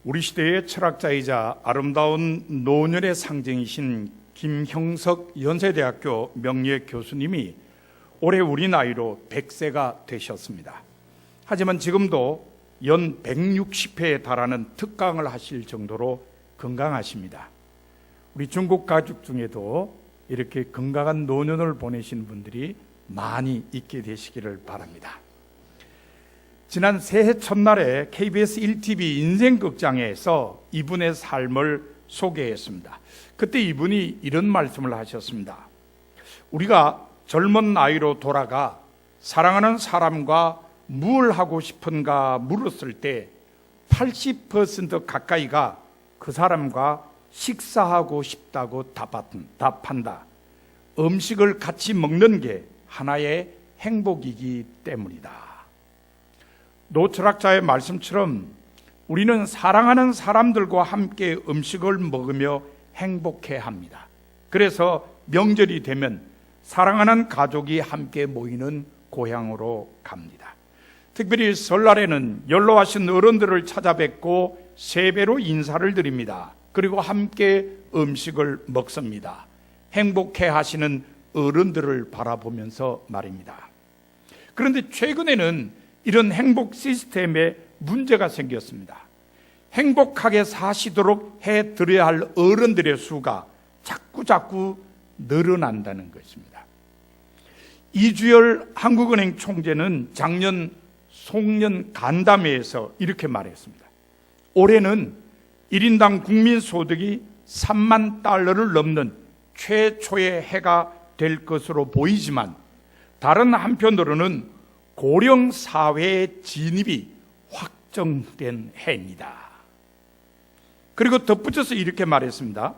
우리 시대의 철학자이자 아름다운 노년의 상징이신 김형석 연세대학교 명예 교수님이 올해 우리 나이로 100세가 되셨습니다. 하지만 지금도 연 160회에 달하는 특강을 하실 정도로 건강하십니다. 우리 중국 가족 중에도 이렇게 건강한 노년을 보내신 분들이 많이 있게 되시기를 바랍니다. 지난 새해 첫날에 KBS 1TV 인생극장에서 이분의 삶을 소개했습니다. 그때 이분이 이런 말씀을 하셨습니다. 우리가 젊은 나이로 돌아가 사랑하는 사람과 뭘 하고 싶은가 물었을 때 80% 가까이가 그 사람과 식사하고 싶다고 답한다. 음식을 같이 먹는 게 하나의 행복이기 때문이다. 노철학자의 말씀처럼 우리는 사랑하는 사람들과 함께 음식을 먹으며 행복해 합니다. 그래서 명절이 되면 사랑하는 가족이 함께 모이는 고향으로 갑니다. 특별히 설날에는 연로하신 어른들을 찾아뵙고 세배로 인사를 드립니다. 그리고 함께 음식을 먹습니다. 행복해 하시는 어른들을 바라보면서 말입니다. 그런데 최근에는 이런 행복 시스템에 문제가 생겼습니다. 행복하게 사시도록 해드려야 할 어른들의 수가 자꾸 늘어난다는 것입니다. 이주열 한국은행 총재는 작년 송년 간담회에서 이렇게 말했습니다. 올해는 1인당 국민소득이 3만 달러를 넘는 최초의 해가 될 것으로 보이지만 다른 한편으로는 고령 사회의 진입이 확정된 해입니다. 그리고 덧붙여서 이렇게 말했습니다.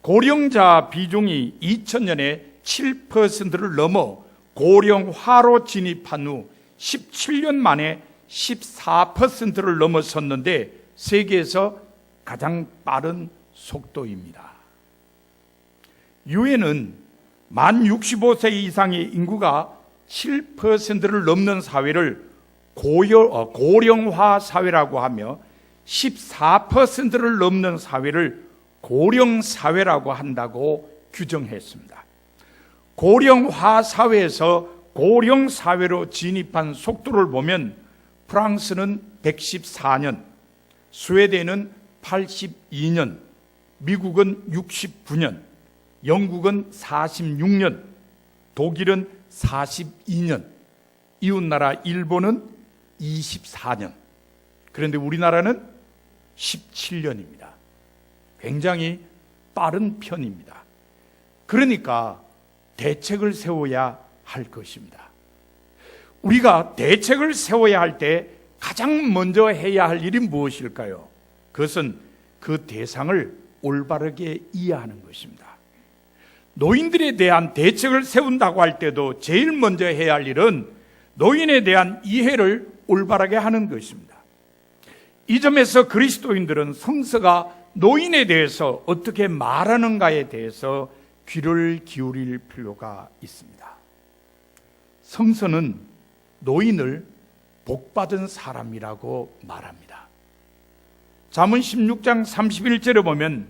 고령자 비중이 2000년에 7%를 넘어 고령화로 진입한 후 17년 만에 14%를 넘어섰는데 세계에서 가장 빠른 속도입니다. 유엔은 만 65세 이상의 인구가 7%를 넘는 사회를 고령화 사회라고 하며 14%를 넘는 사회를 고령사회라고 한다고 규정했습니다. 고령화 사회에서 고령사회로 진입한 속도를 보면 프랑스는 114년, 스웨덴은 82년, 미국은 69년, 영국은 46년, 독일은 42년, 이웃나라 일본은 24년. 그런데 우리나라는 17년입니다. 굉장히 빠른 편입니다. 그러니까 대책을 세워야 할 것입니다. 우리가 대책을 세워야 할 때 가장 먼저 해야 할 일이 무엇일까요? 그것은 그 대상을 올바르게 이해하는 것입니다. 노인들에 대한 대책을 세운다고 할 때도 제일 먼저 해야 할 일은 노인에 대한 이해를 올바르게 하는 것입니다. 이 점에서 그리스도인들은 성서가 노인에 대해서 어떻게 말하는가에 대해서 귀를 기울일 필요가 있습니다. 성서는 노인을 복받은 사람이라고 말합니다. 잠언 16장 31절에 보면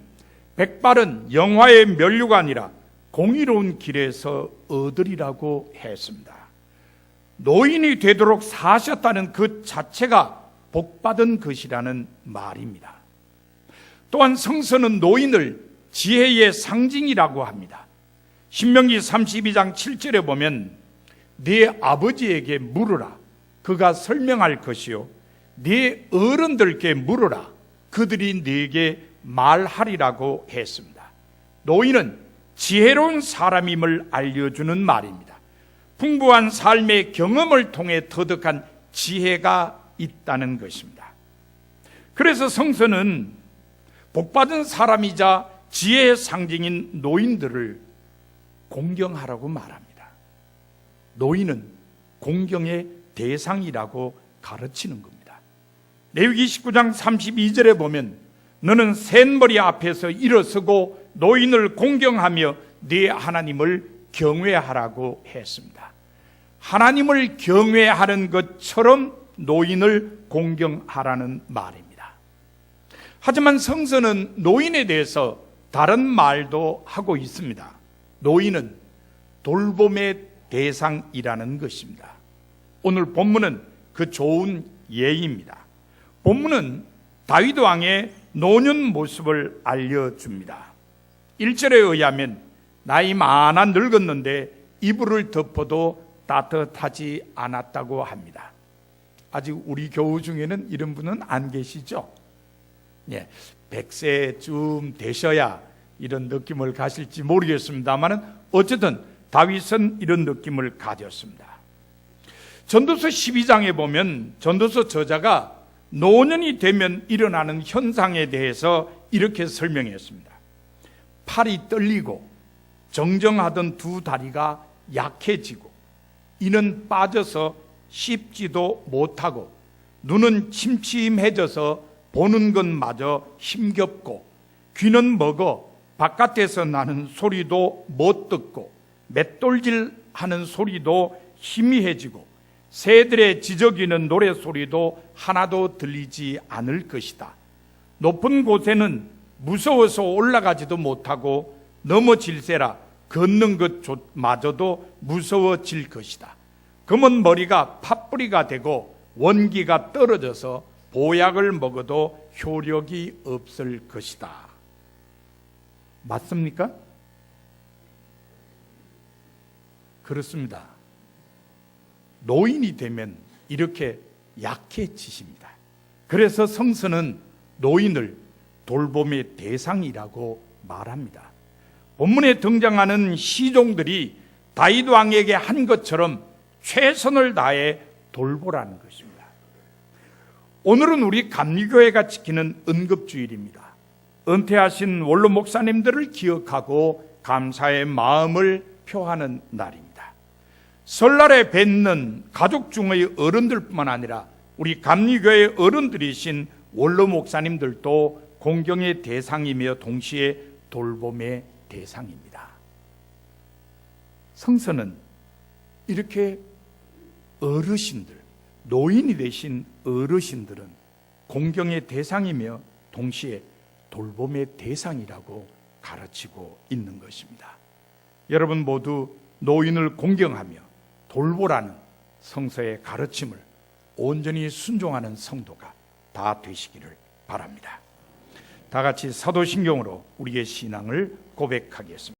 백발은 영화의 면류가 아니라 공의로운 길에서 얻으리라고 했습니다. 노인이 되도록 사셨다는 그 자체가 복받은 것이라는 말입니다. 또한 성서는 노인을 지혜의 상징이라고 합니다. 신명기 32장 7절에 보면 네 아버지에게 물으라 그가 설명할 것이요 네 어른들께 물으라 그들이 네게 말하리라고 했습니다. 노인은 지혜로운 사람임을 알려주는 말입니다. 풍부한 삶의 경험을 통해 터득한 지혜가 있다는 것입니다. 그래서 성서는 복받은 사람이자 지혜의 상징인 노인들을 공경하라고 말합니다. 노인은 공경의 대상이라고 가르치는 겁니다. 레위기 19장 32절에 보면 너는 샌머리 앞에서 일어서고 노인을 공경하며 네 하나님을 경외하라고 했습니다. 하나님을 경외하는 것처럼 노인을 공경하라는 말입니다. 하지만 성서는 노인에 대해서 다른 말도 하고 있습니다. 노인은 돌봄의 대상이라는 것입니다. 오늘 본문은 그 좋은 예입니다. 본문은 다윗 왕의 노년 모습을 알려줍니다. 1절에 의하면 나이 많아 늙었는데 이불을 덮어도 따뜻하지 않았다고 합니다. 아직 우리 교우 중에는 이런 분은 안 계시죠? 예, 100세쯤 되셔야 이런 느낌을 가실지 모르겠습니다만 어쨌든 다윗은 이런 느낌을 가졌습니다. 전도서 12장에 보면 전도서 저자가 노년이 되면 일어나는 현상에 대해서 이렇게 설명했습니다. 팔이 떨리고 정정하던 두 다리가 약해지고 이는 빠져서 씹지도 못하고 눈은 침침해져서 보는 것마저 힘겹고 귀는 먹어 바깥에서 나는 소리도 못 듣고 맷돌질하는 소리도 희미해지고 새들의 지저귀는 노래소리도 하나도 들리지 않을 것이다. 높은 곳에는 무서워서 올라가지도 못하고 넘어질세라 걷는 것마저도 무서워질 것이다. 검은 머리가 팥뿌리가 되고 원기가 떨어져서 보약을 먹어도 효력이 없을 것이다. 맞습니까? 그렇습니다. 노인이 되면 이렇게 약해지십니다. 그래서 성서는 노인을 돌봄의 대상이라고 말합니다. 본문에 등장하는 시종들이 다윗 왕에게 한 것처럼 최선을 다해 돌보라는 것입니다. 오늘은 우리 감리교회가 지키는恩급주일입니다. 은퇴하신 원로 목사님들을 기억하고 감사의 마음을 표하는 날입니다. 설날에 뵙는 가족 중의 어른들뿐만 아니라 우리 감리교회 어른들이신 원로 목사님들도 공경의 대상이며 동시에 돌봄의 대상입니다. 성서는 이렇게 어르신들, 노인이 되신 어르신들은 공경의 대상이며 동시에 돌봄의 대상이라고 가르치고 있는 것입니다. 여러분 모두 노인을 공경하며 돌보라는 성서의 가르침을 온전히 순종하는 성도가 다 되시기를 바랍니다. 다 같이 사도신경으로 우리의 신앙을 고백하겠습니다.